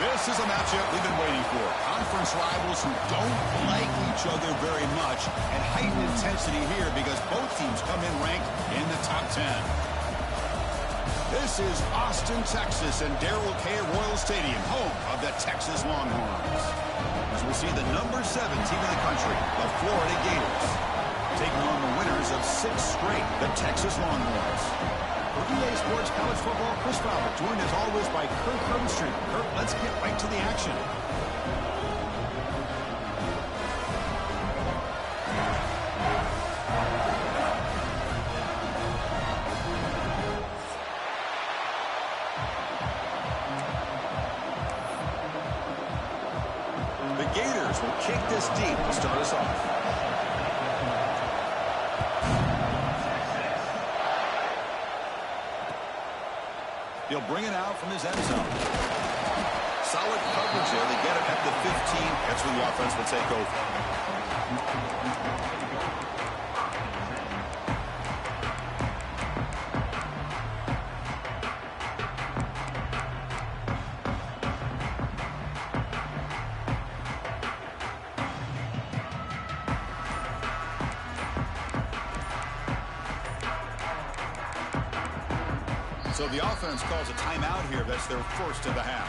This is a matchup we've been waiting for. Conference rivals who don't like each other very much, and heightened intensity here because both teams come in ranked in the top 10. This is Austin, Texas, and Darrell K. Royal Stadium, home of the Texas Longhorns. As we'll see the number 7 team in the country, the Florida Gators, taking on the winners of 6 straight, the Texas Longhorns. For EA Sports College Football, Chris Fowler, joined as always by Kirk Herbstreit. Kirk, let's get right to the action. The Gators will kick this deep to start us off. He'll bring it out from his end zone. Solid coverage there. They get it at the 15. That's where the offense will take over. So the offense calls a timeout here. That's their first of the half.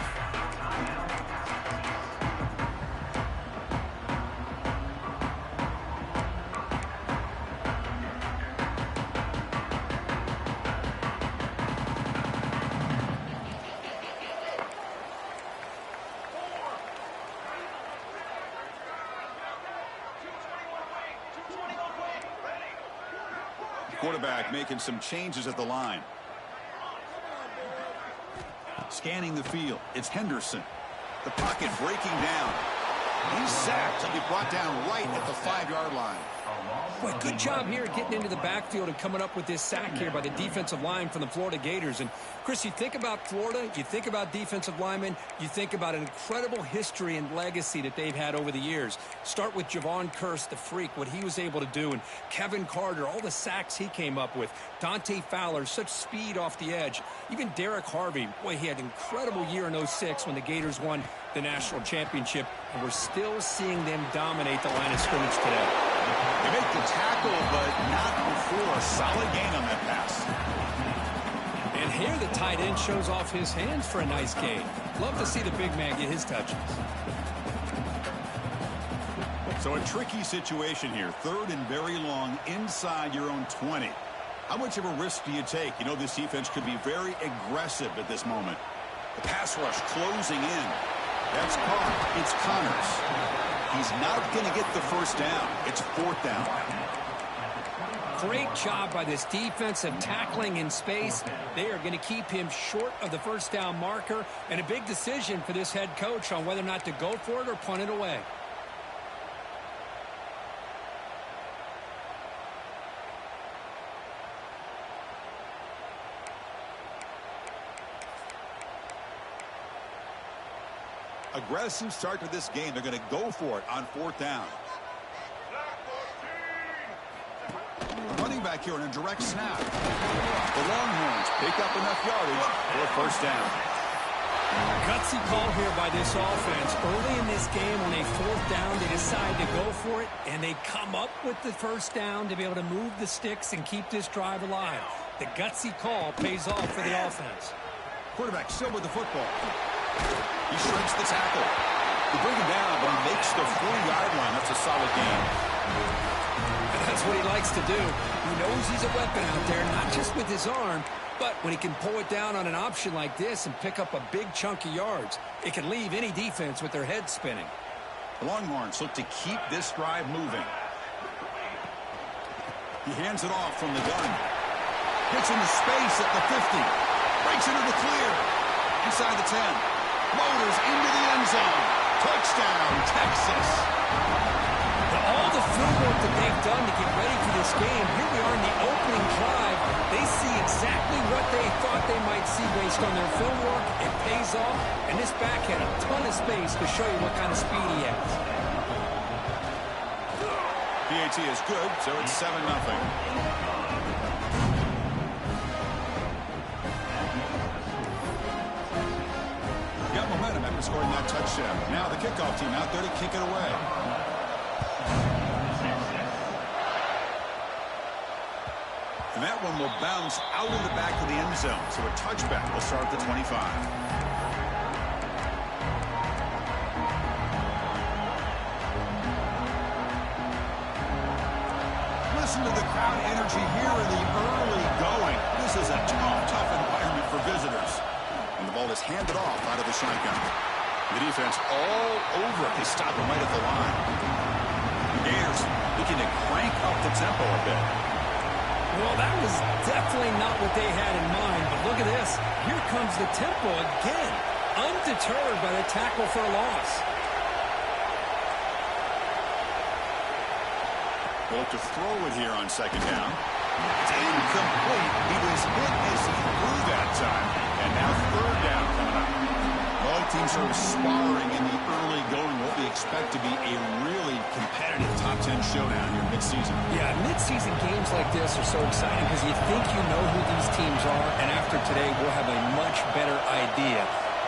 Quarterback making some changes at the line. Scanning the field, it's Henderson. The pocket breaking down. He's sacked. He'll be brought down right at the 5-yard line. Boy, good job here getting into the backfield and coming up with this sack here by the defensive line from the Florida Gators. And, Chris, you think about Florida, you think about defensive linemen, you think about an incredible history and legacy that they've had over the years. Start with Javon Kearse, the freak, what he was able to do, and Kevin Carter, all the sacks he came up with. Dante Fowler, such speed off the edge. Even Derek Harvey, boy, he had an incredible year in 06 when the Gators won the national championship, and we're still seeing them dominate the line of scrimmage today. They make the tackle, but not before a solid gain on that pass. And here the tight end shows off his hands for a nice gain. Love to see the big man get his touches. So a tricky situation here. 3rd and very long inside your own 20. How much of a risk do you take? You know this defense could be very aggressive at this moment. The pass rush closing in. That's caught. It's Connors. He's not going to get the first down. It's 4th down. Great job by this defensive tackling in space. They are going to keep him short of the first down marker, and a big decision for this head coach on whether or not to go for it or punt it away. Aggressive start to this game. They're going to go for it on 4th down. Running back here in a direct snap. The Longhorns pick up enough yardage for a first down. Gutsy call here by this offense. Early in this game, on a 4th down, they decide to go for it, and they come up with the first down to be able to move the sticks and keep this drive alive. The gutsy call pays off for the offense. Quarterback still with the football. He shrinks the tackle. They bring him down, but he makes the 40-yard line. That's a solid gain. And that's what he likes to do. He knows he's a weapon out there, not just with his arm, but when he can pull it down on an option like this and pick up a big chunk of yards, it can leave any defense with their head spinning. The Longhorns look to keep this drive moving. He hands it off from the gun. Gets into space at the 50. Breaks into the clear. Inside the 10. Motors into the end zone. Touchdown, Texas. All the field work that they've done to get ready for this game, here we are in the opening drive. They see exactly what they thought they might see based on their film work. It pays off, and this back had a ton of space to show you what kind of speed he has. PAT is good, so it's 7-0. Got momentum after scoring one touchdown. Now the kickoff team out there to kick it away. And that one will bounce out of the back of the end zone. So a touchback will start at the 25. Listen to the crowd energy here in the early going. This is a tough environment for visitors. And the ball is handed off out of the shotgun. The defense all over it. They stop him right at the line. Gators looking to crank up the tempo a bit. Well, that was definitely not what they had in mind. But look at this. Here comes the tempo again. Undeterred by the tackle for a loss. Look to throw it here on second down. It's incomplete. He was hit as he threw that time. And now third down coming up. Both teams sort of sparring in the early going. What we expect to be a really competitive top 10 showdown here mid-season. Yeah, mid-season games like this are so exciting because you think you know who these teams are. And after today, we'll have a much better idea.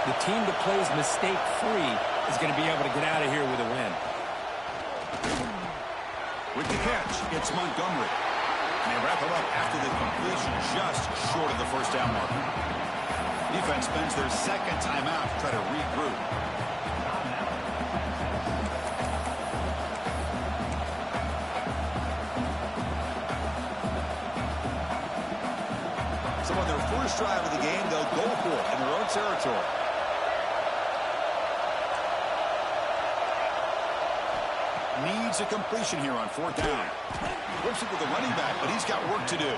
The team that plays mistake-free is going to be able to get out of here with a win. With the catch, it's Montgomery. And they wrap him up after the completion just short of the first down marker. Defense spends their second timeout to try to regroup. So on their first drive of the game, they'll go for it in their own territory. Needs a completion here on fourth down. Whips it with the running back, but he's got work to do.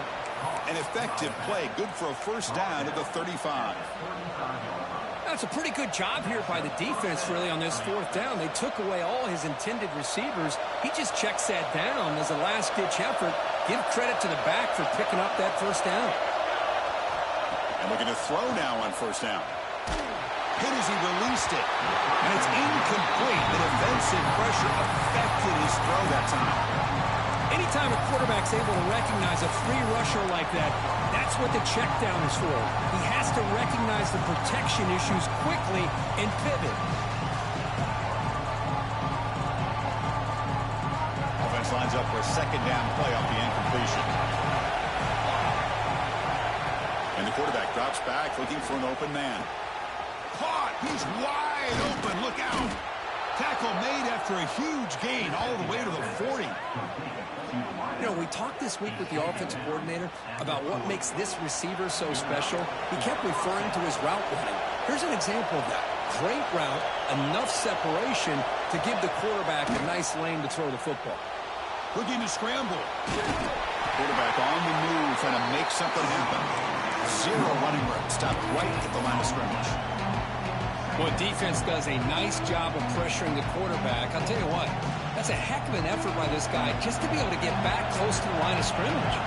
An effective play, good for a first down at the 35. That's a pretty good job here by the defense, really, on this fourth down. They took away all his intended receivers. He just checks that down as a last-ditch effort. Give credit to the back for picking up that first down. And looking to throw now on first down. Hit as he released it. And it's incomplete. The defensive pressure affected his throw that time. Anytime a quarterback's able to recognize a free rusher like that, that's what the check down is for. He has to recognize the protection issues quickly and pivot. Offense lines up for a second down play off the incompletion. And the quarterback drops back looking for an open man. Caught. He's wide open. Look out. Tackle made after a huge gain all the way to the 40. You know, we talked this week with the offensive coordinator about what makes this receiver so special. He kept referring to his route running. Here's an example of that. Great route, enough separation to give the quarterback a nice lane to throw the football. Looking to scramble. Quarterback on the move, trying to make something happen. Zero running room. Stopped right at the line of scrimmage. Well, defense does a nice job of pressuring the quarterback. I'll tell you what, that's a heck of an effort by this guy just to be able to get back close to the line of scrimmage.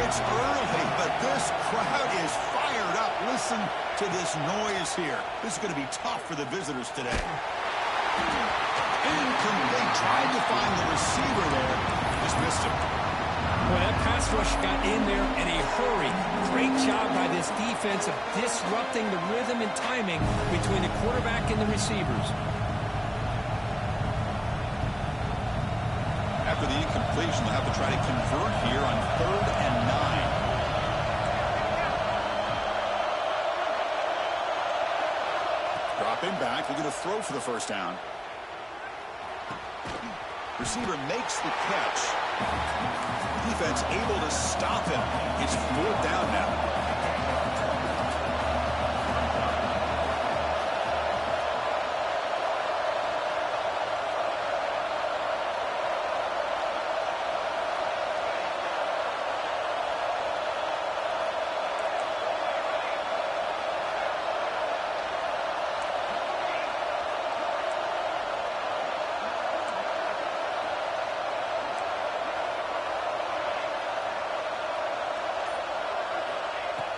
It's early, but this crowd is fired up. Listen to this noise here. This is going to be tough for the visitors today. Incomplete. Tried to find the receiver there. Just missed him. Well, that pass rush got in there in a hurry. Great job by this defense of disrupting the rhythm and timing between the quarterback and the receivers. After the incompletion, they'll have to try to convert here on 3rd and 9. Dropping back, looking to throw for the first down. Receiver makes the catch. Defense able to stop him. It's 4th down now.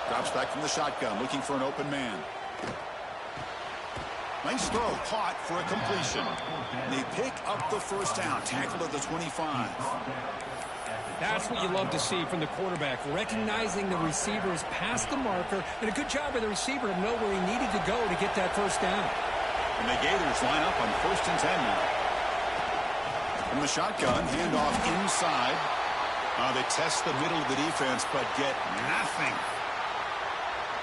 Drops back from the shotgun, looking for an open man. Nice throw, caught for a completion. They pick up the first down, tackled at the 25. That's what you love to see from the quarterback, recognizing the receivers past the marker, and a good job by the receiver to know where he needed to go to get that first down. And the Gators line up on 1st and 10 now. From the shotgun, handoff inside. They test the middle of the defense, but get nothing.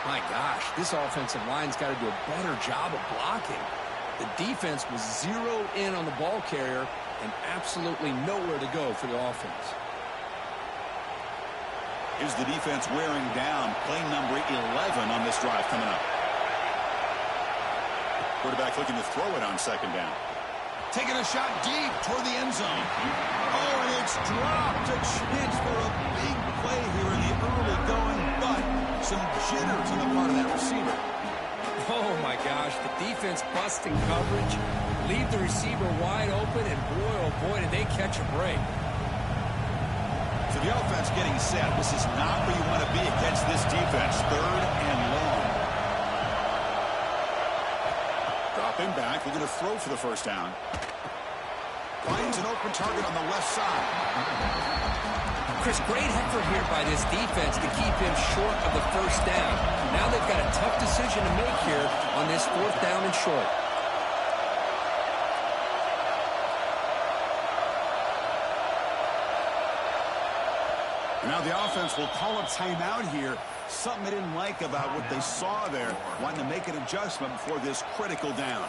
My gosh, this offensive line's got to do a better job of blocking. The defense was zeroed in on the ball carrier and absolutely nowhere to go for the offense. Here's the defense wearing down. Play number 11 on this drive coming up. Quarterback looking to throw it on 2nd down. Taking a shot deep toward the end zone. Oh, and it's dropped. A chance for a big play here in the early going, but some jitters on the part of that receiver. Oh, my gosh, the defense busting coverage, leave the receiver wide open, and boy, oh boy, did they catch a break. So the offense getting set. This is not where you want to be against this defense. 3rd and long. Dropping back, looking to throw for the 1st down. Finds an open target on the left side. Chris, great effort here by this defense to keep him short of the 1st down. Now they've got a tough decision to make here on this 4th down and short. Now the offense will call a timeout here. Something they didn't like about what they saw there. Wanting to make an adjustment before this critical down.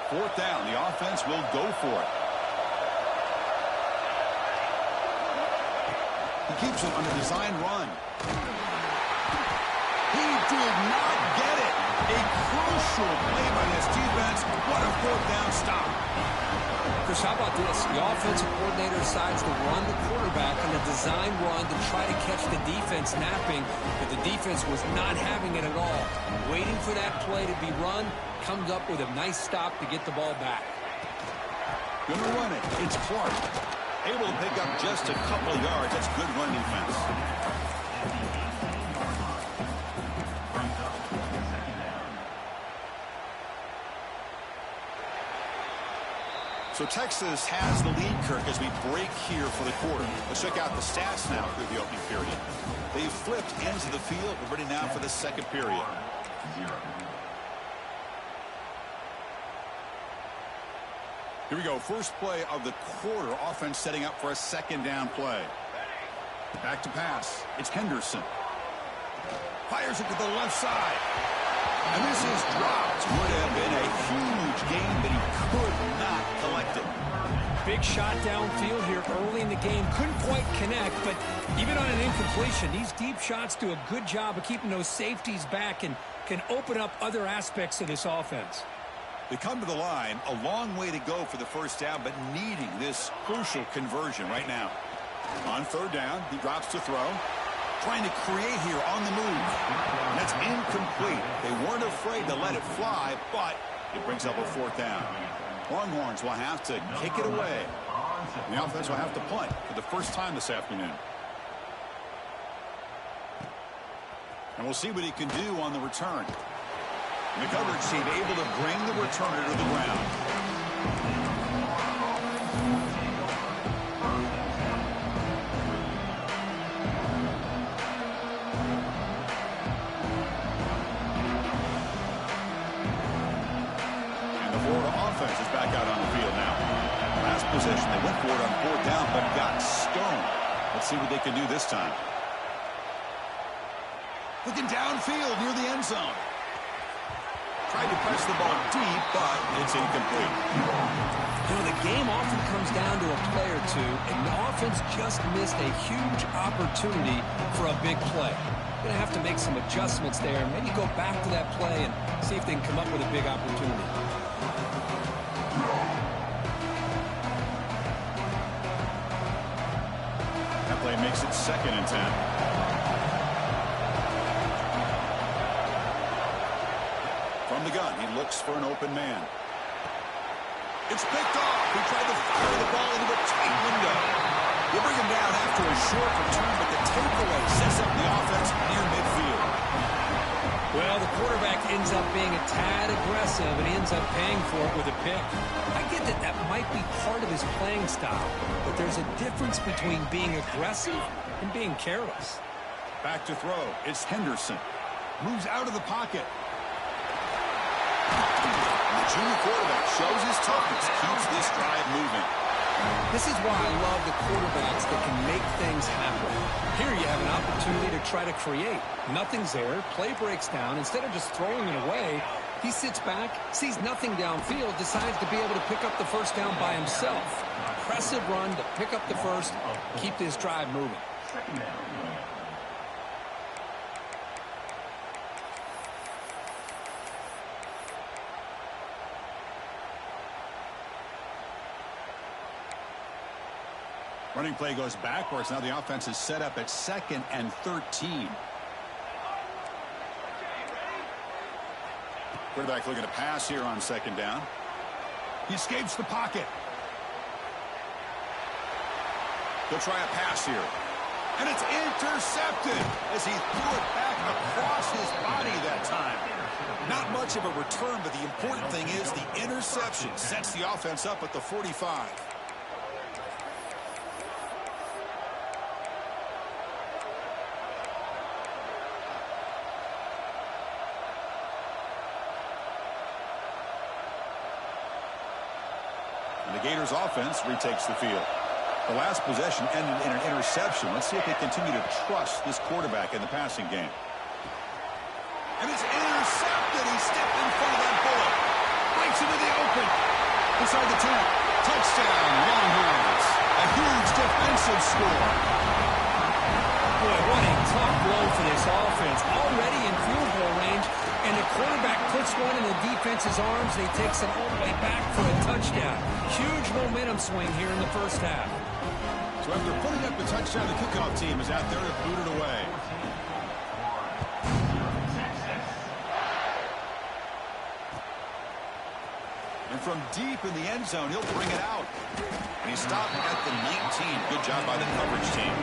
Fourth down, the offense will go for it. He keeps it on the design run. He did not get it. A crucial play by this defense. What a 4th down stop. Chris, how about this? The offensive coordinator decides to run the quarterback on a design run to try to catch the defense napping, but the defense was not having it at all. Waiting for that play to be run, comes up with a nice stop to get the ball back. Gonna run it. It's Clark. Able to pick up just a couple yards. That's good run defense. So Texas has the lead, Kirk, as we break here for the quarter. Let's check out the stats now through the opening period. They've flipped ends of the field. We're ready now for the 2nd period. Here we go. First play of the quarter. Offense setting up for a 2nd down play. Back to pass. It's Henderson. Fires it to the left side. And this is dropped. Would have been a huge game, but he could not collect it. Big shot downfield here early in the game. Couldn't quite connect, but even on an incompletion, these deep shots do a good job of keeping those safeties back and can open up other aspects of this offense. They come to the line, a long way to go for the 1st down, but needing this crucial conversion right now. On 3rd down, he drops to throw. Trying to create here on the move. And that's incomplete. They weren't afraid to let it fly, but it brings up a 4th down. Longhorns will have to kick it away. And the offense will have to punt for the 1st time this afternoon. And we'll see what he can do on the return. The coverage team able to bring the returner to the ground. And the Florida offense is back out on the field now. Last possession, they went for it on 4th down, but got stoned. Let's see what they can do this time. Looking downfield near the end zone. Tried to press the ball deep, but it's incomplete. You know, the game often comes down to a play or two, and the offense just missed a huge opportunity for a big play. Going to have to make some adjustments there, and maybe go back to that play and see if they can come up with a big opportunity. That play makes it 2nd and 10. From the gun, he looks for an open man. It's picked off. He tried to fire the ball into a tight window. They bring him down after a short return, but the takeaway sets up the offense near midfield. Well, the quarterback ends up being a tad aggressive, and he ends up paying for it with a pick. I get that that might be part of his playing style, but there's a difference between being aggressive and being careless. Back to throw. It's Henderson. Moves out of the pocket. The junior quarterback shows his toughness, keeps this drive moving. This is why I love the quarterbacks that can make things happen. Here you have an opportunity to try to create. Nothing's there. Play breaks down. Instead of just throwing it away, he sits back, sees nothing downfield, decides to be able to pick up the first down by himself. Impressive run to pick up the first, keep this drive moving. Running play goes backwards. Now the offense is set up at 2nd and 13. Quarterback looking to pass here on 2nd down. He escapes the pocket. He'll try a pass here. And it's intercepted as he threw it back across his body that time. Not much of a return, but the important thing is the interception sets the offense up at the 45. The Gators offense retakes the field. The last possession ended in an interception. Let's see if they continue to trust this quarterback in the passing game. And it's intercepted. He stepped in front of that bullet. Breaks into the open. Inside the 10. Touchdown, Longhorns. A huge defensive score. Boy, what a tough blow for this offense. Already in field goal range. And the quarterback puts one in the defense's arms, and he takes it all the way back for a touchdown. Huge momentum swing here in the first half. So after putting up the touchdown, the kickoff team is out there to boot it away. And from deep in the end zone, he'll bring it out. And he stopped at the 19. Good job by the coverage team.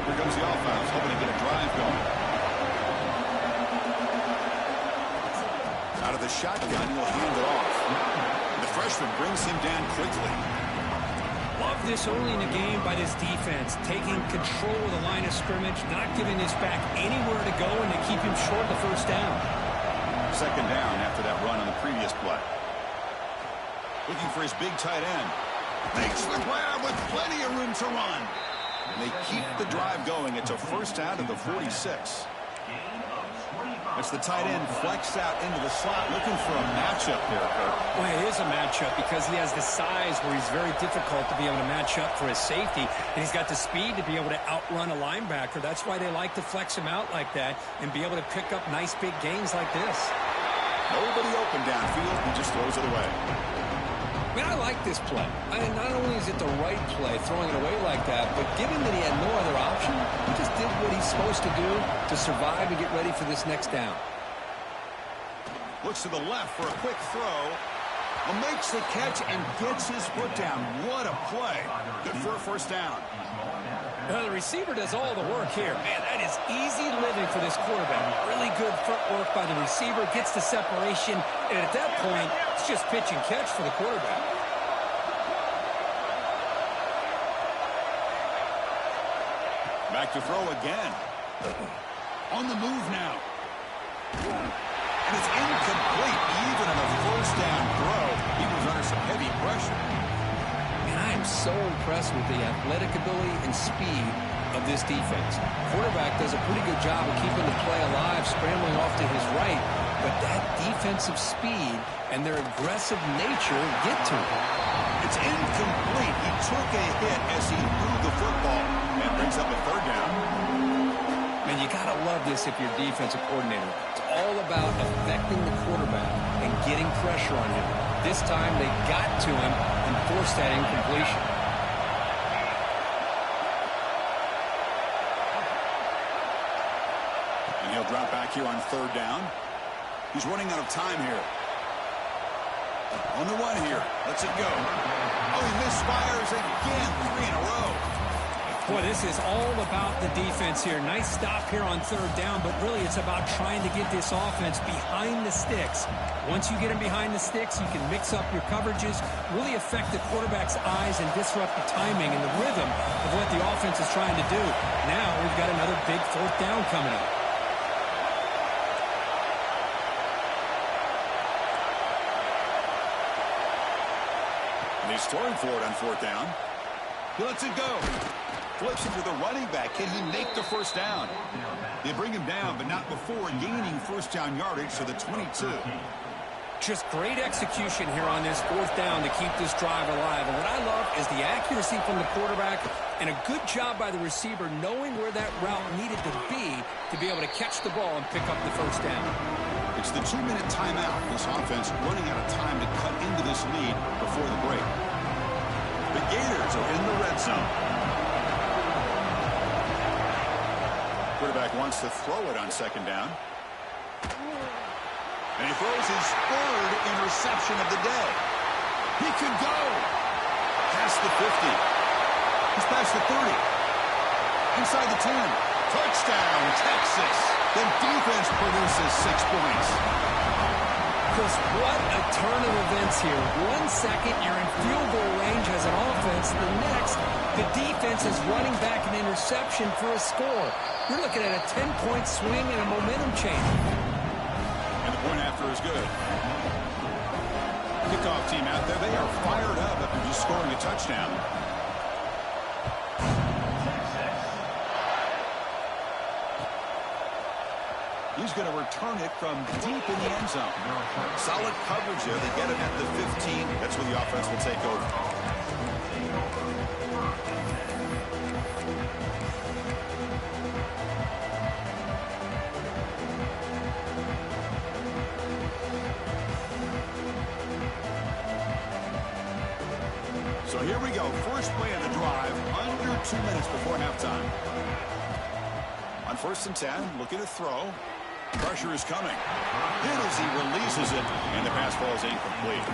Here comes the offense, hoping to get a drive going. Out of the shotgun, he'll hand it off. The freshman brings him down quickly. Love this early in the game by this defense, taking control of the line of scrimmage, not giving this back anywhere to go, and to keep him short of the first down. 2nd down after that run on the previous play. Looking for his big tight end. Makes the grab with plenty of room to run. And they keep the drive going. It's a first down to the 46. It's the tight end flexed out into the slot, looking for a matchup there, Kurt. Well, it is a matchup because he has the size where he's very difficult to be able to match up for his safety, and he's got the speed to be able to outrun a linebacker. That's why they like to flex him out like that and be able to pick up nice big gains like this. Nobody open downfield. He just throws it away. I mean, I like this play. I mean, not only is it the right play, throwing it away like that, but given that he had no other option, he just did what he's supposed to do to survive and get ready for this next down. Looks to the left for a quick throw. Makes the catch and gets his foot down. What a play. Good for a first down. The receiver does all the work here. Man, that is easy living for this quarterback. Really good footwork by the receiver, gets the separation, and at that point, it's just pitch and catch for the quarterback. Back to throw again. On the move now. And it's incomplete, even on a first down throw. He was under some heavy pressure. I am so impressed with the athletic ability and speed of this defense. Quarterback does a pretty good job of keeping the play alive, scrambling off to his right, but that defensive speed and their aggressive nature get to him. It's incomplete. He took a hit as he threw the football and brings up a 3rd down. Man, you got to love this if you're a defensive coordinator. It's all about affecting the quarterback and getting pressure on him. This time they got to him and forced that incompletion. And he'll drop back here on 3rd down. He's running out of time here. On the run here. Lets it go. Oh, he misfires again. 3 in a row. Boy, this is all about the defense here. Nice stop here on third down, but really it's about trying to get this offense behind the sticks. Once you get them behind the sticks, you can mix up your coverages, really affect the quarterback's eyes and disrupt the timing and the rhythm of what the offense is trying to do. Now we've got another big fourth down coming up. And he's throwing for it on fourth down. He lets it go. Flips it to the running back. Can he make the first down? They bring him down, but not before gaining first down yardage to the 22. Just great execution here on this fourth down to keep this drive alive. And what I love is the accuracy from the quarterback and a good job by the receiver knowing where that route needed to be able to catch the ball and pick up the first down. It's the 2-minute timeout. This offense running out of time to cut into this lead before the break. The Gators are in the red zone. Quarterback wants to throw it on second down. And he throws his third interception of the day. He could go past the 50. He's past the 30. Inside the 10. Touchdown, Texas. The defense produces 6 points. Chris, what a turn of events here. 1 second, you're in field goal range as an offense. The next, the defense is running back an interception for a score. You're looking at a 10-point swing and a momentum change. And the point after is good. Kickoff team out there, they are fired up after just scoring a touchdown. He's going to return it from deep in the end zone. Solid coverage there. They get him at the 15. That's where the offense will take over. So here we go. First play of the drive, under 2 minutes before halftime. On first and 10, looking to throw. Pressure is coming. Hit as he releases it, and the pass falls incomplete.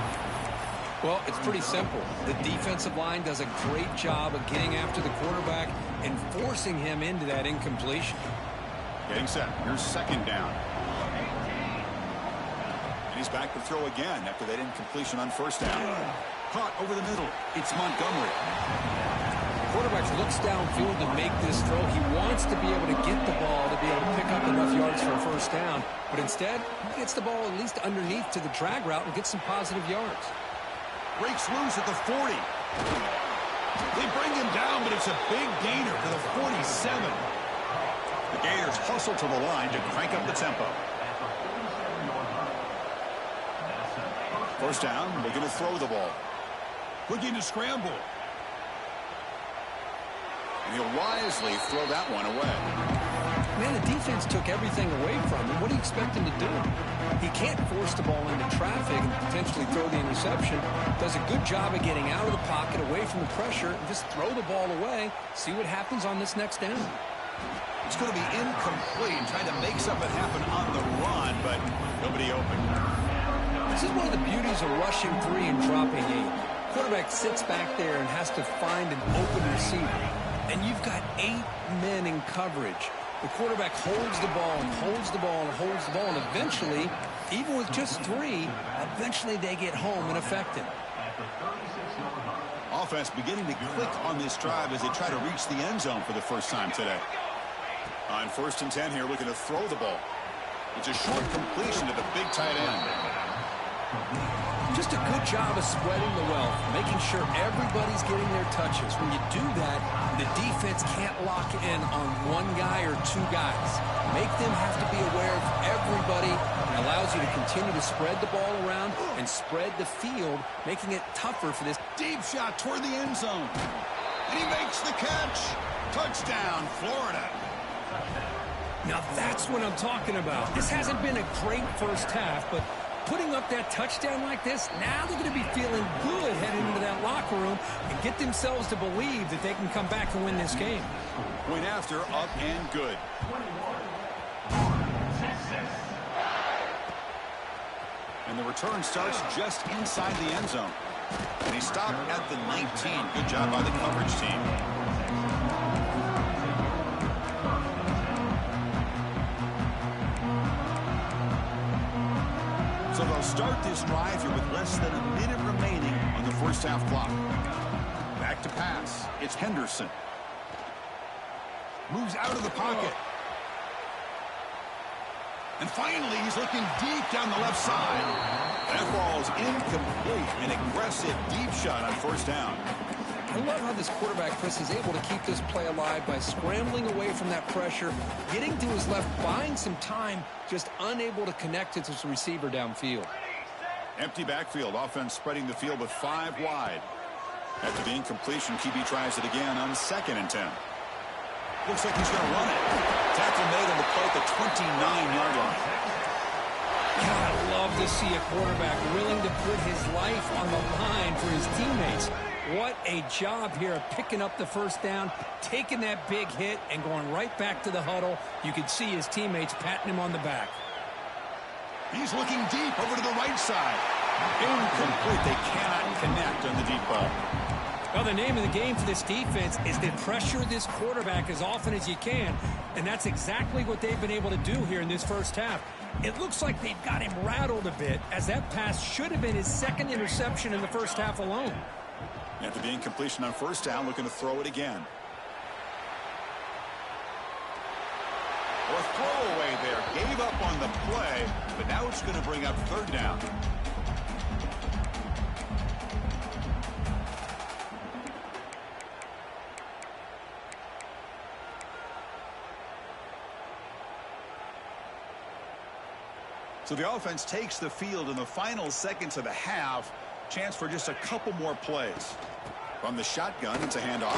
Well, it's pretty simple. The defensive line does a great job of getting after the quarterback and forcing him into that incompletion. Getting set. Here's second down. And he's back to throw again after that incompletion on first down. Caught over the middle. It's Montgomery. Quarterback looks downfield to make this throw. He wants to be able to get the ball to be able to pick up enough yards for a first down. But instead, he gets the ball at least underneath to the drag route and gets some positive yards. Breaks loose at the 40. They bring him down, but it's a big gainer to the 47. The Gators hustle to the line to crank up the tempo. First down, looking to throw the ball. Looking to scramble. And he'll wisely throw that one away. Man, the defense took everything away from him. What do you expect him to do? He can't force the ball into traffic and potentially throw the interception. Does a good job of getting out of the pocket, away from the pressure, and just throw the ball away. See what happens on this next down. It's going to be incomplete, trying to make something happen on the run, but nobody open. This is one of the beauties of rushing 3 and dropping 8. Quarterback sits back there and has to find an open receiver. And you've got 8 men in coverage. The quarterback holds the ball and holds the ball and holds the ball, and eventually, even with just 3, eventually they get home and affect him. Offense beginning to click on this drive as they try to reach the end zone for the first time today. On first and 10 here, looking to throw the ball. It's a short completion to the big tight end. Just a good job of spreading the wealth, making sure everybody's getting their touches. When you do that, the defense can't lock in on 1 guy or 2 guys. Make them have to be aware of everybody. It allows you to continue to spread the ball around and spread the field, making it tougher for this. Deep shot toward the end zone. And he makes the catch. Touchdown, Florida. Now that's what I'm talking about. This hasn't been a great first half, but putting up that touchdown like this, now they're going to be feeling good heading into that locker room and get themselves to believe that they can come back and win this game. Point after, up and good. And the return starts just inside the end zone. And he stopped at the 19. Good job by the coverage team. So they'll start this drive here with less than a minute remaining on the first half clock. Back to pass. It's Henderson. Moves out of the pocket. And finally, he's looking deep down the left side. That ball is incomplete. An aggressive deep shot on first down. I love how this quarterback, Chris, is able to keep this play alive by scrambling away from that pressure, getting to his left, buying some time, just unable to connect to his receiver downfield. Empty backfield. Offense spreading the field with 5 wide. After the incompletion, QB tries it again on 2nd and 10. Looks like he's going to run it. Tackle made on the play at the 29-yard line. God, I love to see a quarterback willing to put his life on the line for his teammates. What a job here of picking up the first down, taking that big hit, and going right back to the huddle. You can see his teammates patting him on the back. He's looking deep over to the right side. Incomplete. They cannot connect on the deep ball. Well, the name of the game for this defense is to pressure this quarterback as often as you can, and that's exactly what they've been able to do here in this first half. It looks like they've got him rattled a bit, as that pass should have been his 2nd interception in the first half alone. After the incompletion on first down, looking to throw it again. Or throwaway there. Gave up on the play, but now it's going to bring up 3rd down. So the offense takes the field in the final seconds of the half. Chance for just a couple more plays. From the shotgun, it's a handoff.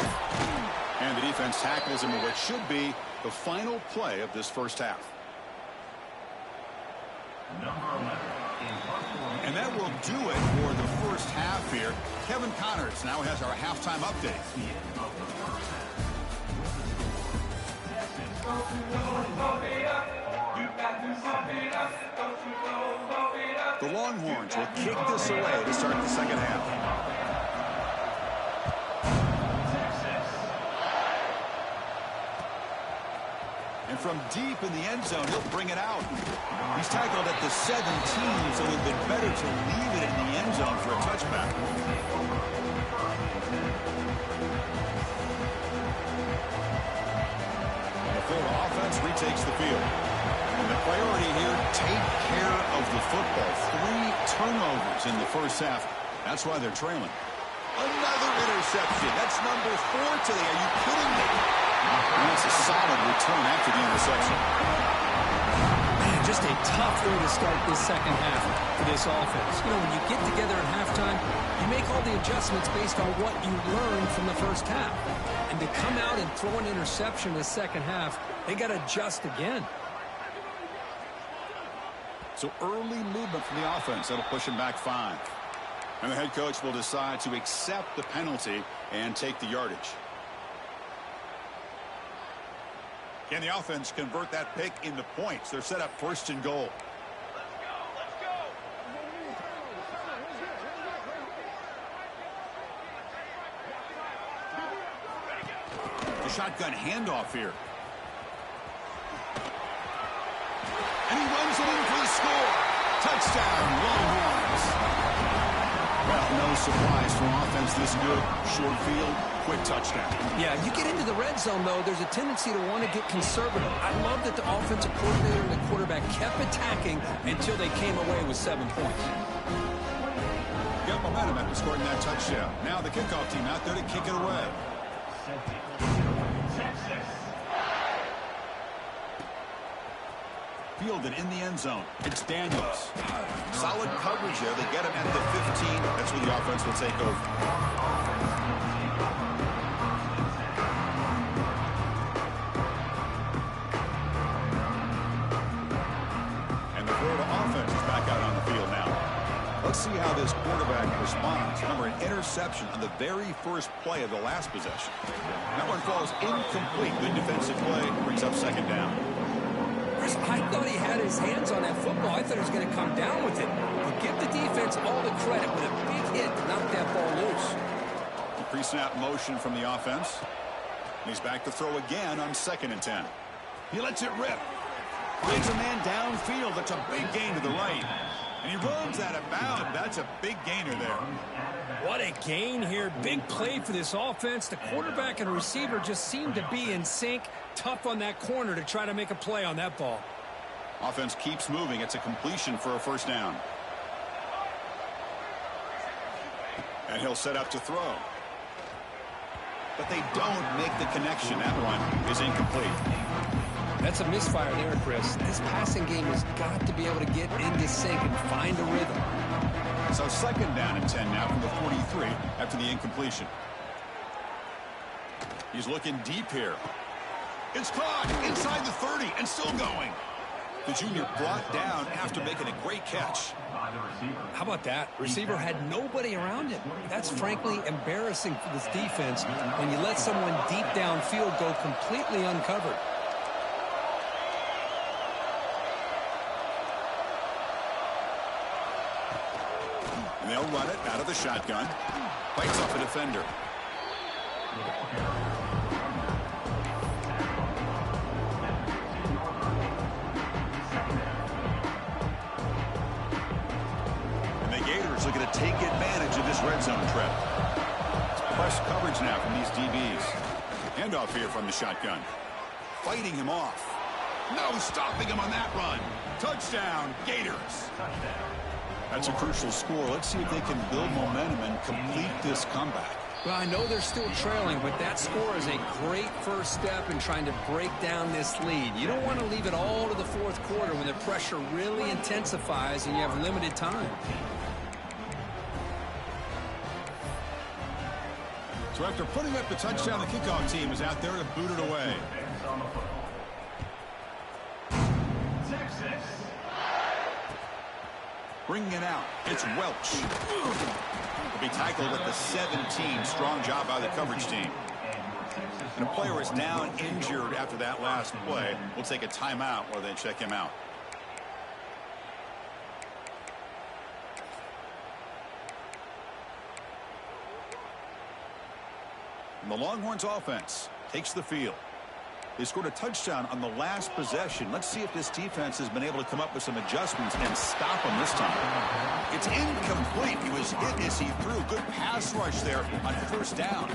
And the defense tackles him in what should be the final play of this first half. And that will do it for the first half here. Kevin Connors now has our halftime update. The Longhorns will kick this away to start the second half. And from deep in the end zone, he'll bring it out. He's tackled at the 17, so it would have been better to leave it in the end zone for a touchback. The Florida offense retakes the field. And the priority here, take care of the football. 3 turnovers in the first half. That's why they're trailing. Another interception. That's number 4 today. Are you kidding me? And that's a solid return after the interception. Man, just a tough way to start this second half for this offense. You know, when you get together at halftime, you make all the adjustments based on what you learned from the first half. And to come out and throw an interception in the second half, they got to adjust again. So early movement from the offense. That'll push him back 5. And the head coach will decide to accept the penalty and take the yardage. Can the offense convert that pick into points? They're set up 1st and goal. Let's go. The shotgun handoff here. And he runs it in for the score. Touchdown, Longhorns. Well, no surprise for offense this good. Short field, quick touchdown. Yeah, you get into the red zone, though, there's a tendency to want to get conservative. I love that the offensive coordinator and the quarterback kept attacking until they came away with 7 points. Got momentum after scoring that touchdown. Now the kickoff team out there to kick it away. Fielded in the end zone. It's Daniels. Solid coverage there. They get him at the 15. That's where the offense will take over. And the Florida offense is back out on the field now. Let's see how this quarterback responds. Remember, an interception on the very first play of the last possession. That one falls incomplete. Good defensive play. Brings up 2nd down. I thought he had his hands on that football. I thought he was going to come down with it. But give the defense all the credit with a big hit to knock that ball loose. The pre-snap motion from the offense. He's back to throw again on 2nd and 10. He lets it rip. Finds a man downfield. That's a big gain to the right. And he runs out of bounds. That's a big gainer there. What a gain here. Big play for this offense. The quarterback and receiver just seem to be in sync. Tough on that corner to try to make a play on that ball. Offense keeps moving. It's a completion for a first down. And he'll set up to throw. But they don't make the connection. That one is incomplete. That's a misfire there, Chris. This passing game has got to be able to get into sync and find a rhythm. So second down and 10 now from the 43 after the incompletion. He's looking deep here. It's caught inside the 30 and still going. The junior brought down after making a great catch. How about that? Receiver had nobody around him. That's frankly embarrassing for this defense when you let someone deep downfield go completely uncovered. And they'll run it out of the shotgun. Bites off a defender. And the Gators are going to take advantage of this red zone trip. Press coverage now from these DBs. Handoff here from the shotgun. Fighting him off. No stopping him on that run. Touchdown, Gators. That's a crucial score. Let's see if they can build momentum and complete this comeback. Well, I know they're still trailing, but that score is a great first step in trying to break down this lead. You don't want to leave it all to the fourth quarter when the pressure really intensifies and you have limited time. So after putting up the touchdown, the kickoff team is out there to boot it away. Bringing it out, it's Welch. He'll be tackled at the 17. Strong job by the coverage team. And a player is now injured after that last play. We'll take a timeout while they check him out. And the Longhorns offense takes the field. They scored a touchdown on the last possession. Let's see if this defense has been able to come up with some adjustments and stop them this time. It's incomplete. He was hit as he threw. Good pass rush there on first down.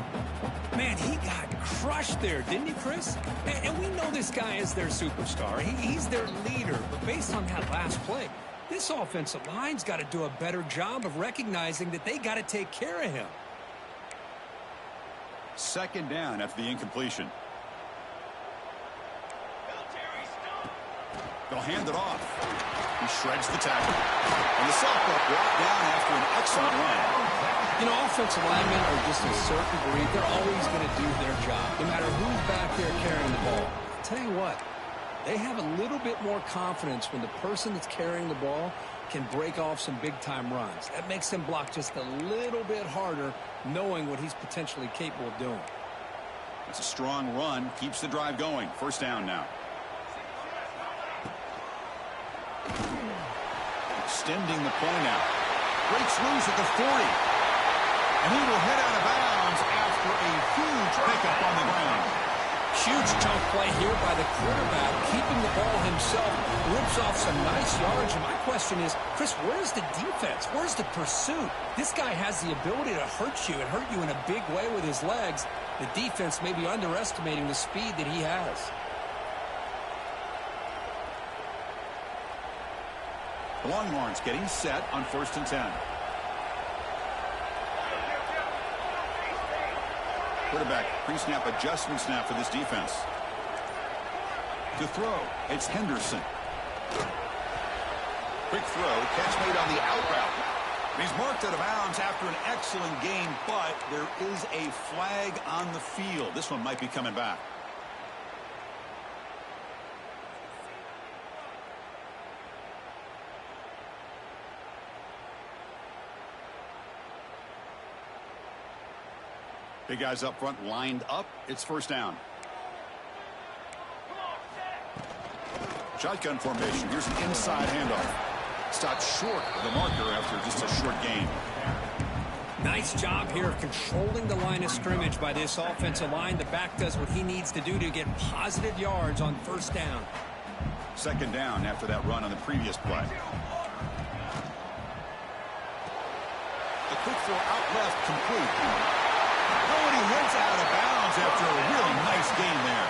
Man, he got crushed there, didn't he, Chris? And we know this guy is their superstar. He's their leader. But based on that last play, this offensive line's got to do a better job of recognizing that they got to take care of him. Second down after the incompletion. They'll hand it off. He shreds the tackle. And the sophomore brought down after an excellent run. You know, offensive linemen are just a certain breed. They're always going to do their job, no matter who's back there carrying the ball. I'll tell you what, they have a little bit more confidence when the person that's carrying the ball can break off some big-time runs. That makes them block just a little bit harder, knowing what he's potentially capable of doing. It's a strong run. Keeps the drive going. First down now. Extending the play now. Breaks loose at the 40. And he will head out of bounds after a huge pickup on the ground. Huge chunk play here by the quarterback, keeping the ball himself, rips off some nice yards. And my question is, Chris, where's the defense? Where's the pursuit? This guy has the ability to hurt you and hurt you in a big way with his legs. The defense may be underestimating the speed that he has. The Longhorns getting set on 1st and 10. Quarterback pre-snap adjustments now for this defense. To throw, it's Henderson. Quick throw, catch made on the out route. He's marked out of bounds after an excellent gain, but there is a flag on the field. This one might be coming back. Big guys up front lined up. It's first down. Shotgun formation. Here's an inside handoff. Stopped short of the marker after just a short gain. Nice job here of controlling the line of scrimmage by this offensive line. The back does what he needs to do to get positive yards on first down. Second down after that run on the previous play. quick throw out left, complete. Oh, and he heads out of bounds after a really nice gain there.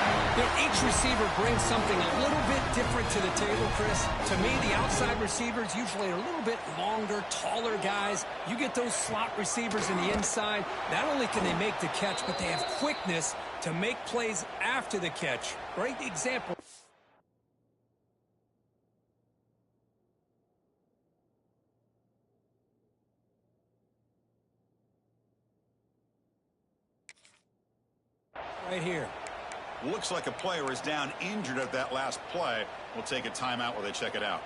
You know, each receiver brings something a little bit different to the table, Chris. To me, the outside receivers usually are a little bit longer, taller guys. You get those slot receivers in the inside, not only can they make the catch, but they have quickness to make plays after the catch. Great example. Right here. Looks like a player is down injured at that last play. We'll take a timeout while they check it out.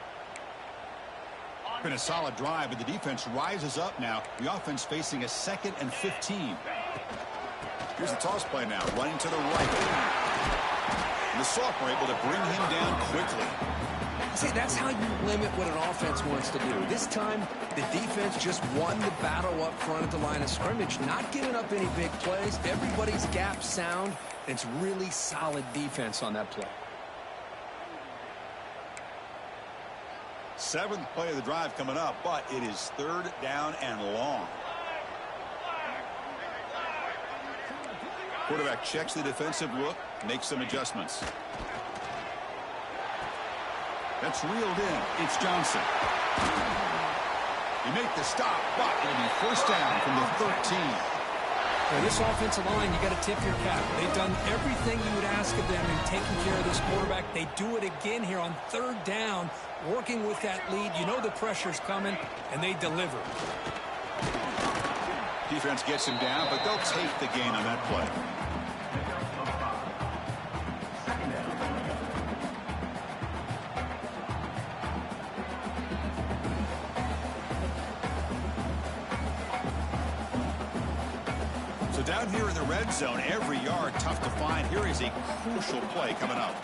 Been a solid drive, but the defense rises up now. The offense facing a 2nd and 15. Here's the toss play now, running to the right. And the sophomore able to bring him down quickly. See, that's how you limit what an offense wants to do. This time, the defense just won the battle up front at the line of scrimmage, not giving up any big plays. Everybody's gap sound. It's really solid defense on that play. 7th play of the drive coming up, but it is 3rd down and long. Quarterback checks the defensive look, makes some adjustments. That's reeled in. It's Johnson. You make the stop, but it'll be 1st down from the 13. For this offensive line, you got to tip your cap. They've done everything you would ask of them in taking care of this quarterback. They do it again here on 3rd down, working with that lead. You know the pressure's coming, and they deliver. Defense gets him down, but they'll take the gain on that play. Down here in the red zone, every yard tough to find. Here is a crucial play coming up.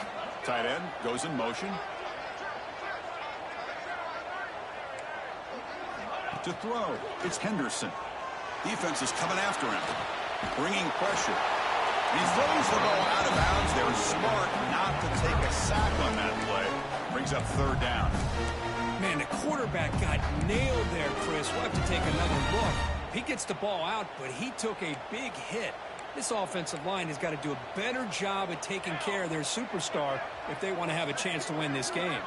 Tight end goes in motion. To throw, it's Henderson. Defense is coming after him, bringing pressure. He throws the ball out of bounds. They're smart not to take a sack on that play. Brings up 3rd down. Man, the quarterback got nailed there, Chris. We'll have to take another look. He gets the ball out, but he took a big hit. This offensive line has got to do a better job at taking care of their superstar if they want to have a chance to win this game.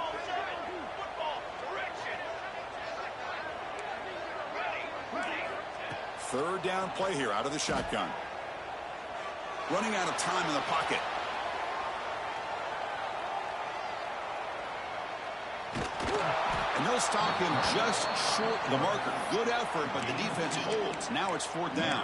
Third down play here out of the shotgun. Running out of time in the pocket. And they'll stop him just short of the marker. Good effort, but the defense holds. Now it's 4th down.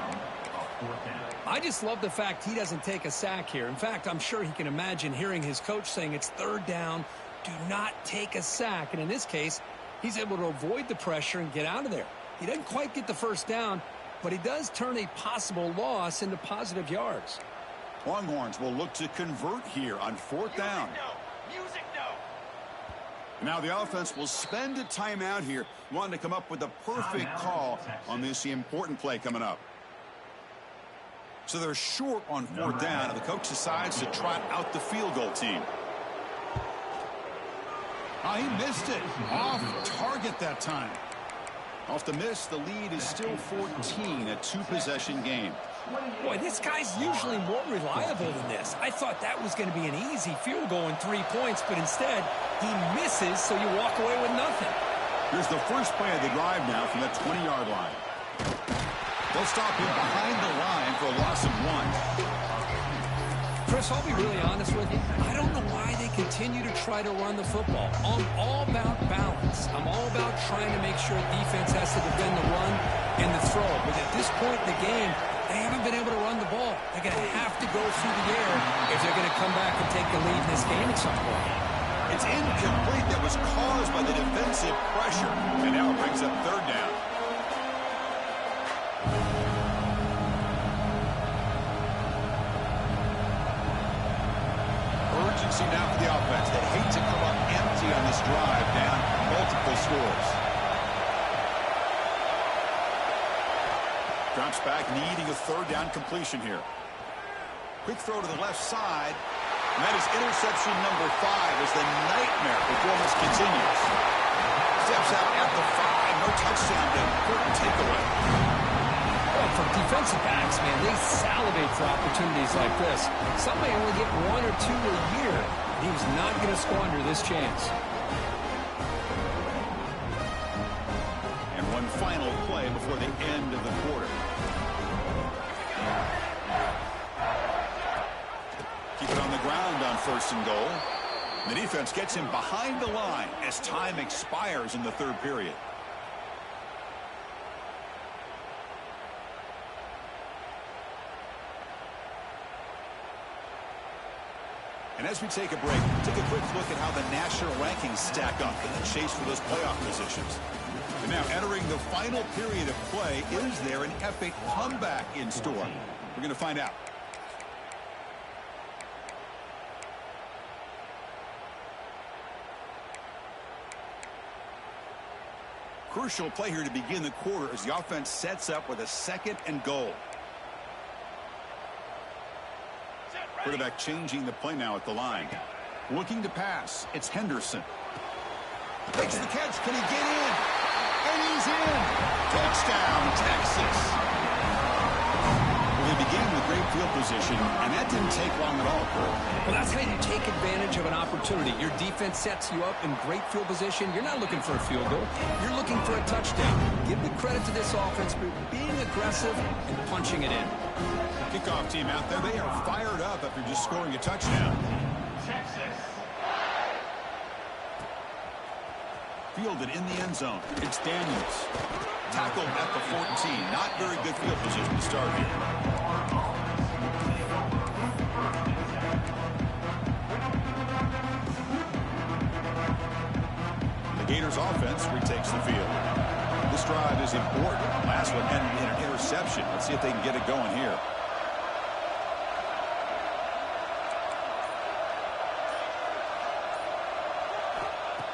I just love the fact he doesn't take a sack here. In fact, I'm sure he can imagine hearing his coach saying it's 3rd down. Do not take a sack. And in this case, he's able to avoid the pressure and get out of there. He doesn't quite get the 1st down, but he does turn a possible loss into positive yards. Longhorns will look to convert here on 4th down. Now the offense will spend a timeout here, wanting to come up with the perfect call on this important play coming up. So they're short on 4th down, and the coach decides to trot out the field goal team. Oh, he missed it. Off target that time. Off the miss, the lead is still 14, a 2-possession game. Boy, this guy's usually more reliable than this. I thought that was going to be an easy field goal in 3 points, but instead, he misses, so you walk away with nothing. Here's the first play of the drive now from the 20-yard line. They'll stop him behind the line for a loss of 1. Chris, I'll be really honest with you. I don't know why they continue to try to run the football. I'm all about balance. I'm all about trying to make sure defense has to defend the run and the throw. But at this point in the game, they haven't been able to run the ball. They're going to have to go through the air if they're going to come back and take the lead in this game at some point. It's incomplete. That was caused by the defensive pressure. And now it brings up 3rd down. Urgency now for the offense. They hate to come up empty on this drive, down multiple scores. Drops back, needing a 3rd down completion here. Quick throw to the left side. And that is interception number 5 as the nightmare performance continues. Steps out at the 5. No touchdown, but important takeaway. Well, for defensive backs, man, they salivate for opportunities like this. Some may only get 1 or 2 a year. He was not going to squander this chance. And one final play before the end of the quarter. Keep it on the ground on 1st and goal. The defense gets him behind the line as time expires in the 3rd period. And as we take a break, take a quick look at how the national rankings stack up in the chase for those playoff positions. And now entering the final period of play, is there an epic comeback in store? We're going to find out. Crucial play here to begin the quarter as the offense sets up with a 2nd and goal. Quarterback changing the play now at the line. Looking to pass. It's Henderson. Takes the catch. Can he get in? And he's in. Touchdown, Texas. Well, they began with great field position, and that didn't take long at all, Cole. Well, that's how you take advantage of an opportunity. Your defense sets you up in great field position. You're not looking for a field goal. You're looking for a touchdown. Give the credit to this offense for being aggressive and punching it in. Kickoff team out there. They are fired up after just scoring a touchdown. Texas. Fielded in the end zone. It's Daniels. Tackled at the 14. Not very good field position to start here. The Gators offense retakes the field. This drive is important. Last one ended in an interception. Let's see if they can get it going here.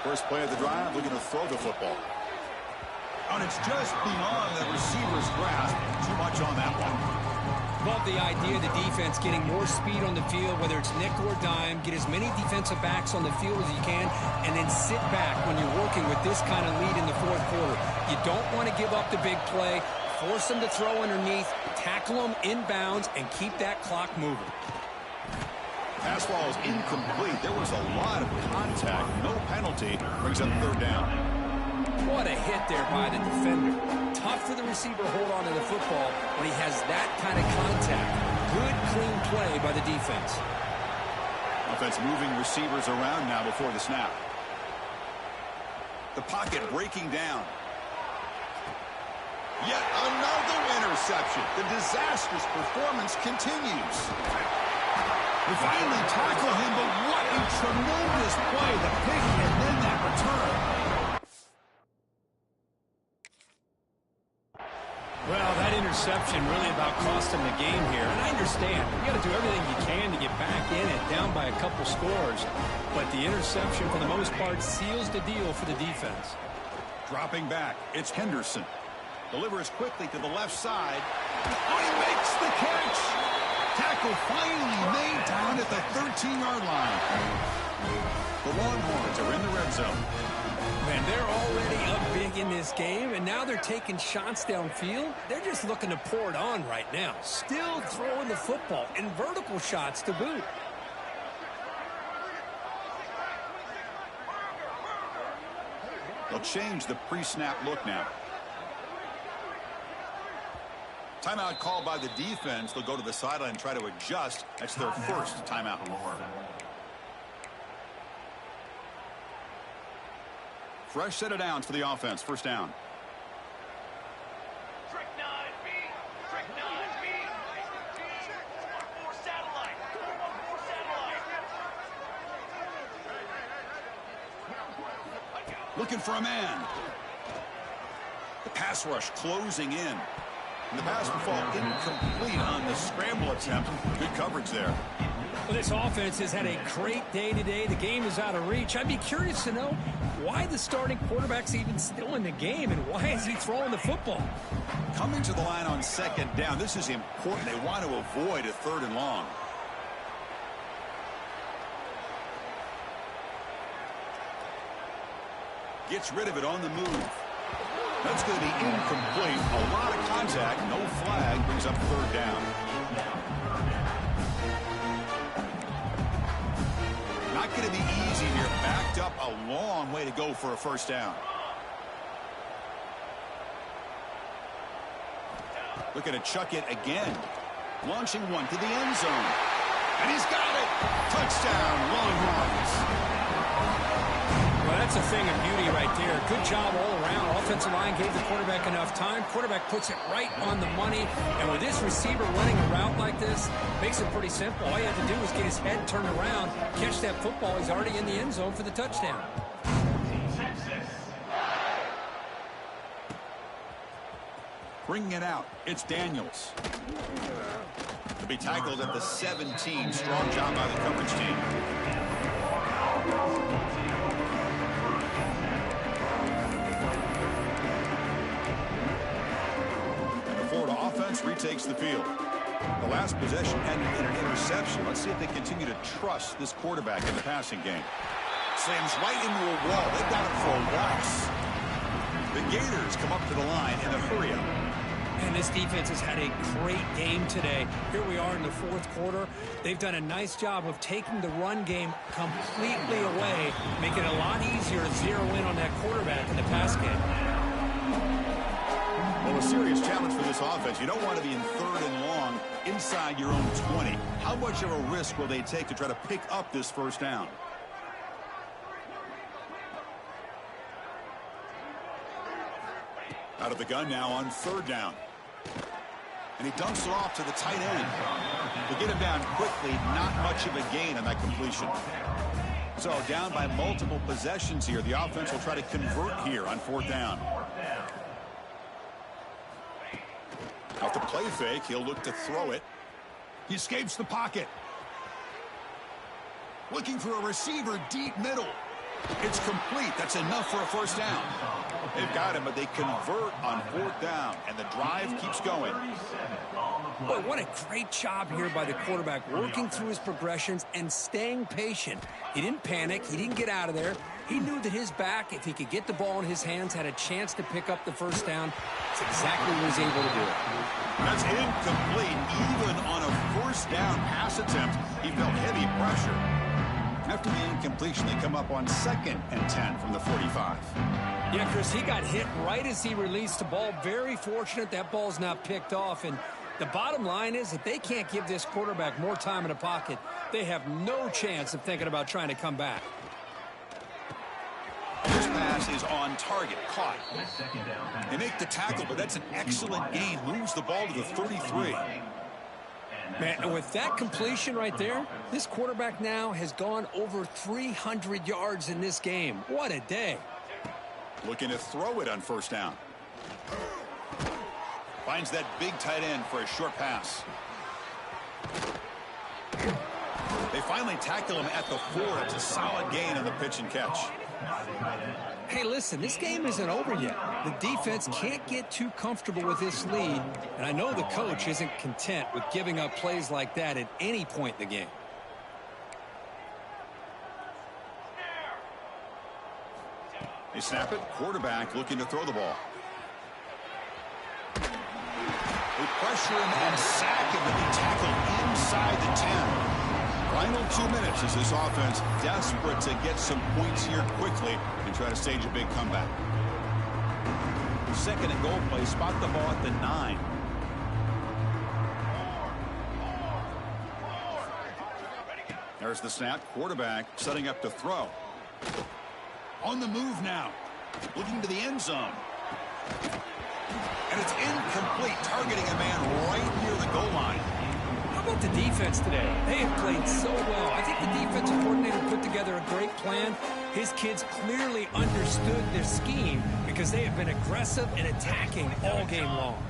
First play of the drive, looking to throw the football. And it's just beyond the receiver's grasp. Too much on that one. Love the idea of the defense getting more speed on the field, whether it's nickel or dime. Get as many defensive backs on the field as you can, and then sit back when you're working with this kind of lead in the 4th quarter. You don't want to give up the big play. Force them to throw underneath, tackle them inbounds, and keep that clock moving. Pass ball is incomplete. There was a lot of contact. No penalty. Brings up 3rd down. What a hit there by the defender. Tough for the receiver to hold on to the football when he has that kind of contact. Good, clean play by the defense. Offense moving receivers around now before the snap. The pocket breaking down. Yet another interception. The disastrous performance continues. They finally tackle him, but what a tremendous play. The pick and then that return. Well, that interception really about cost him the game here. And I understand. You got to do everything you can to get back in it, down by a couple scores. But the interception, for the most part, seals the deal for the defense. Dropping back, it's Henderson. Delivers quickly to the left side. Oh, he makes the catch. Tackle finally made down at the 13-yard line. The Longhorns are in the red zone. Man, they're already up big in this game, and now they're taking shots downfield. They're just looking to pour it on right now. Still throwing the football, and vertical shots to boot. They'll change the pre-snap look now. Timeout called by the defense. They'll go to the sideline and try to adjust. That's their first timeout. Fresh set of downs for the offense. 1st down. Looking for a man. The pass rush closing in. And the pass will fall incomplete on the scramble attempt. Good coverage there. Well, this offense has had a great day today. The game is out of reach. I'd be curious to know why the starting quarterback's even still in the game and why is he throwing the football? Coming to the line on 2nd down. This is important. They want to avoid a 3rd and long. Gets rid of it on the move. That's going to be incomplete. A lot of contact. No flag. Brings up third down. Not going to be easy here. Backed up a long way to go for a first down. Looking to chuck it again. Launching one to the end zone. And he's got it. Touchdown, Longhorns. Well, that's a thing of beauty right there. Good job all around. Offensive line gave the quarterback enough time. Quarterback puts it right on the money. And with this receiver running a route like this, makes it pretty simple. All you have to do is get his head turned around, catch that football. He's already in the end zone for the touchdown. Bringing it out, it's Daniels. To be tackled at the 17. Strong job by the coverage team. And the Florida offense retakes the field. The last possession ended in an interception. Let's see if they continue to trust this quarterback in the passing game. Slams right into a wall. They got it for a loss. The Gators come up to the line in a hurry-up. And this defense has had a great game today. Here we are in the fourth quarter. They've done a nice job of taking the run game completely away, making it a lot easier to zero in on that quarterback in the pass game. Well, a serious challenge for this offense. You don't want to be in third and long inside your own 20. How much of a risk will they take to try to pick up this first down? Out of the gun now on third down. And he dumps it off to the tight end. To get him down quickly, not much of a gain on that completion. So down by multiple possessions here. The offense will try to convert here on fourth down. Out the play fake, he'll look to throw it. He escapes the pocket. Looking for a receiver deep middle. It's complete. That's enough for a first down. They've got him, but they convert on fourth down, and the drive keeps going. Boy, what a great job here by the quarterback, working through his progressions and staying patient. He didn't panic. He didn't get out of there. He knew that his back, if he could get the ball in his hands, had a chance to pick up the first down. That's exactly what he was able to do. That's incomplete. Even on a first down pass attempt, he felt heavy pressure. After the incompletion, they come up on 2nd and 10 from the 45. Yeah, Chris, he got hit right as he released the ball. Very fortunate that ball's not picked off. And the bottom line is that they can't give this quarterback more time in the pocket. They have no chance of thinking about trying to come back. This pass is on target, caught. They make the tackle, but that's an excellent gain. Moves the ball to the 33. Man, and with that completion right there, this quarterback now has gone over 300 yards in this game. What a day. Looking to throw it on first down. Finds that big tight end for a short pass. They finally tackle him at the 4. It's a solid gain on the pitch and catch. Hey, listen, this game isn't over yet. The defense can't get too comfortable with this lead, and I know the coach isn't content with giving up plays like that at any point in the game. They snap it. Quarterback looking to throw the ball. They pressure him and sack him to be tackled inside the 10. Final 2 minutes as this offense desperate to get some points here quickly and try to stage a big comeback. 2nd and goal play. Spot the ball at the 9. There's the snap. Quarterback setting up to throw. On the move now. Looking to the end zone. And it's incomplete. Targeting a man right near the goal line. How about the defense today? They have played so well. I think the defensive coordinator put together a great plan. His kids clearly understood their scheme because they have been aggressive and attacking all game long.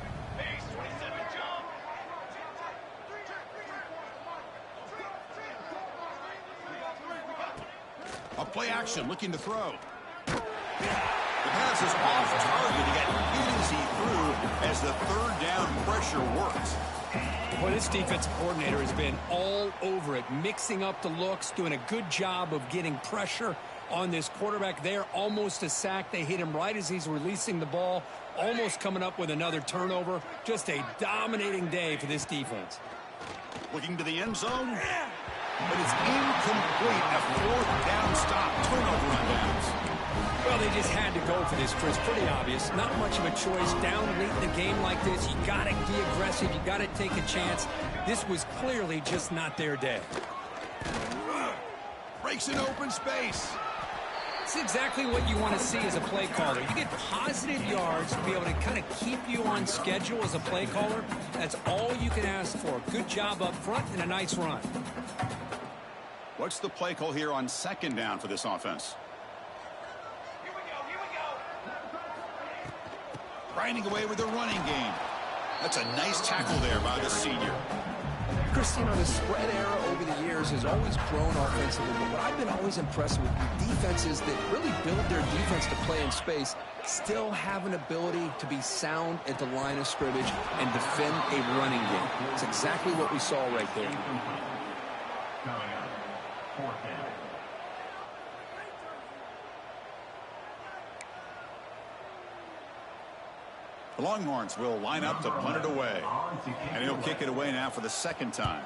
A play action, looking to throw. The pass is off target. He got easy through as the third down pressure works. Well, this defensive coordinator has been all over it, mixing up the looks, doing a good job of getting pressure on this quarterback there. Almost a sack. They hit him right as he's releasing the ball, almost coming up with another turnover. Just a dominating day for this defense. Looking to the end zone, but it's incomplete. A fourth down stop. Turnover on downs. Well, they just had to go for this, Chris. Pretty obvious. Not much of a choice. Down late in the game like this, you got to be aggressive. You got to take a chance. This was clearly just not their day. Breaks an open space. It's exactly what you want to see as a play caller. You get positive yards to be able to kind of keep you on schedule as a play caller. That's all you can ask for. Good job up front and a nice run. What's the play call here on second down for this offense? Grinding away with the running game. That's a nice tackle there by the senior. Chris, you know, the spread era over the years has always grown offensively, but what I've been always impressed with defenses that really build their defense to play in space still have an ability to be sound at the line of scrimmage and defend a running game. It's exactly what we saw right there. The Longhorns will line up to punt it away. And he'll kick it away now for the second time.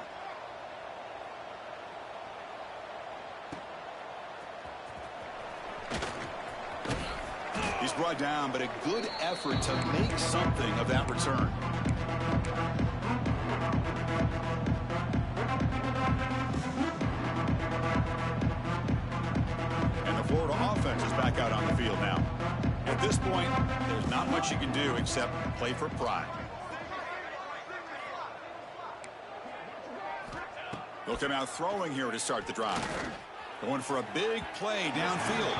He's brought down, but a good effort to make something of that return. And the Florida offense is back out on the field now. At this point, there's not much you can do except play for pride. They'll come out throwing here to start the drive. Going for a big play downfield.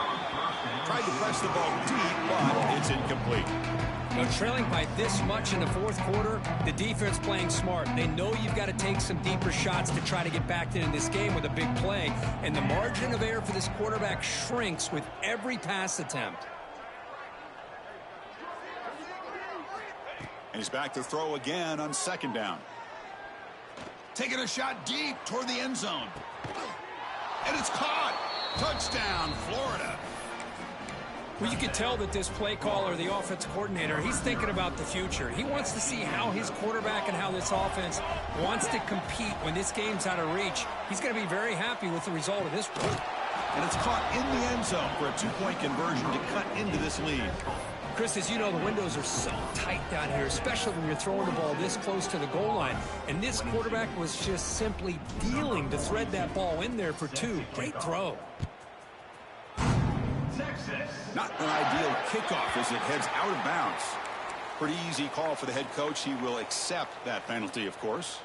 Tried to press the ball deep, but it's incomplete. Now, trailing by this much in the fourth quarter, the defense playing smart. They know you've got to take some deeper shots to try to get back in this game with a big play. And the margin of error for this quarterback shrinks with every pass attempt. And he's back to throw again on second down. Taking a shot deep toward the end zone. And it's caught. Touchdown, Florida. Well, you can tell that this play caller, the offense coordinator, he's thinking about the future. He wants to see how his quarterback and how this offense wants to compete when this game's out of reach. He's going to be very happy with the result of this one. And it's caught in the end zone for a two-point conversion to cut into this lead. Chris, as you know, the windows are so tight down here, especially when you're throwing the ball this close to the goal line. And this quarterback was just simply dealing to thread that ball in there for two. Great throw. Not an ideal kickoff as it heads out of bounds. Pretty easy call for the head coach. He will accept that penalty, of course.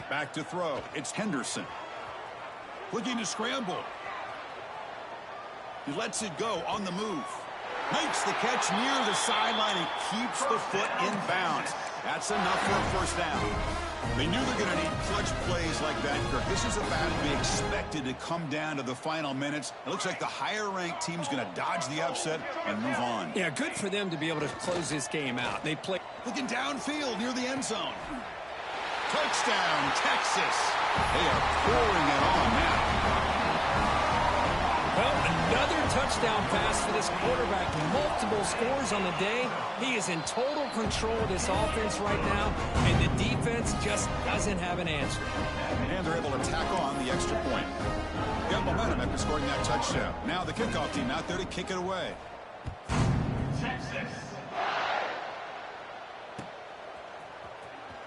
Back to throw. It's Henderson. Looking to scramble. He lets it go on the move. Makes the catch near the sideline and keeps the foot in bounds. That's enough for a first down. They knew they're going to need clutch plays like that, Kirk. This is a battle to be expected to come down to the final minutes. It looks like the higher-ranked team's going to dodge the upset and move on. Yeah, good for them to be able to close this game out. They play looking downfield near the end zone. Touchdown, Texas. They are pouring it on now. Well, another touchdown pass for this quarterback. Multiple scores on the day. He is in total control of this offense right now, and the defense just doesn't have an answer. And they're able to tack on the extra point. Got momentum after scoring that touchdown. Now the kickoff team out there to kick it away. Texas.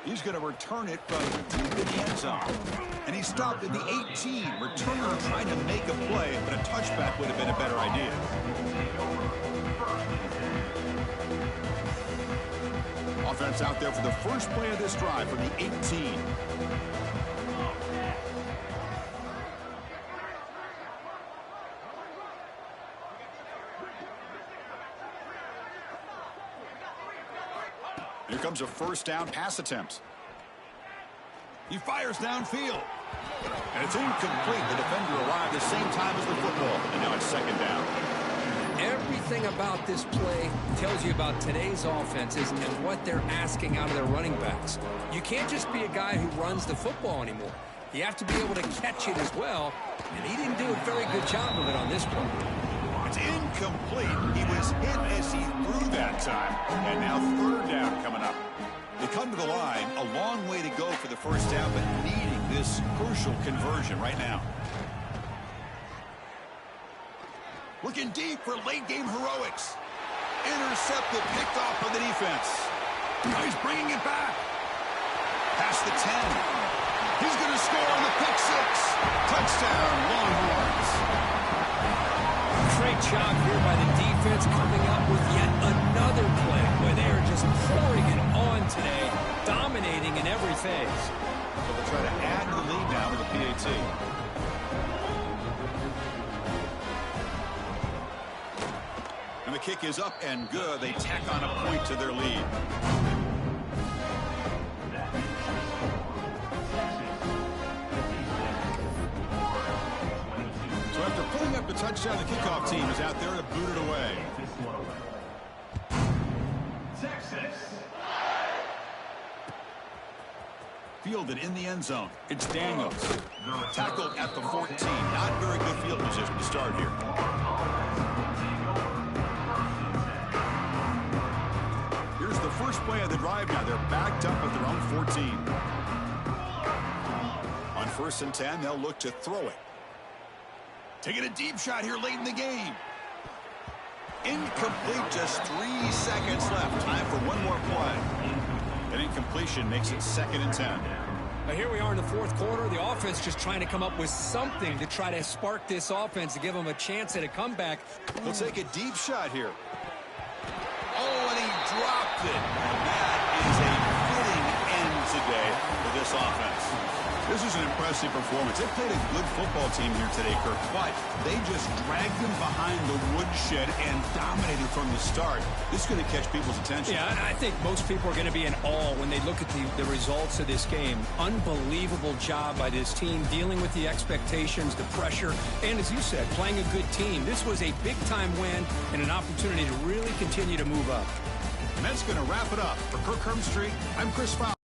He's going to return it from deep in the end zone. And he stopped at the 18. Returner trying to make a play, but a touchback would have been a better idea. Offense out there for the first play of this drive from the 18. Here comes a first down pass attempt. He fires downfield. And it's incomplete. The defender arrived to same time as the football. And now it's second down. Everything about this play tells you about today's offenses and what they're asking out of their running backs. You can't just be a guy who runs the football anymore. You have to be able to catch it as well, and he didn't do a very good job of it on this play. It's incomplete. He was hit as he threw that time. And now third down coming up. They come to the line, a long way to go for the first down, but needing this crucial conversion right now. Looking deep for late-game heroics. Intercepted, picked off by the defense. Now he's bringing it back. Past the 10. He's going to score on the pick six. Touchdown, Longhorns. Great job here by the defense coming up with yet another play where they are just pouring it on today, dominating in every phase. So they'll try to add to the lead now with the PAT. And the kick is up and good. They tack on a point to their lead. So after pulling up the touchdown, the kickoff team is out there to boot it away. Texas. Fielded in the end zone. It's Daniels. Tackled at the 14. Not very good field position to start here. Here's the first play of the drive now. They're backed up at their own 14. On 1st and 10, they'll look to throw it. Taking a deep shot here late in the game. Incomplete, just 3 seconds left. Time for one more play. An incompletion makes it 2nd and 10. Now here we are in the fourth quarter. The offense just trying to come up with something to try to spark this offense to give them a chance at a comeback. They'll take a deep shot here. Oh, and he dropped it. And that is a fitting end today for this offense. This is an impressive performance. They played a good football team here today, Kirk, but they just dragged them behind the woodshed and dominated from the start. This is going to catch people's attention. Yeah, I think most people are going to be in awe when they look at the results of this game. Unbelievable job by this team dealing with the expectations, the pressure, and as you said, playing a good team. This was a big-time win and an opportunity to really continue to move up. And that's going to wrap it up. For Kirk Hermstreet, I'm Chris Fowler.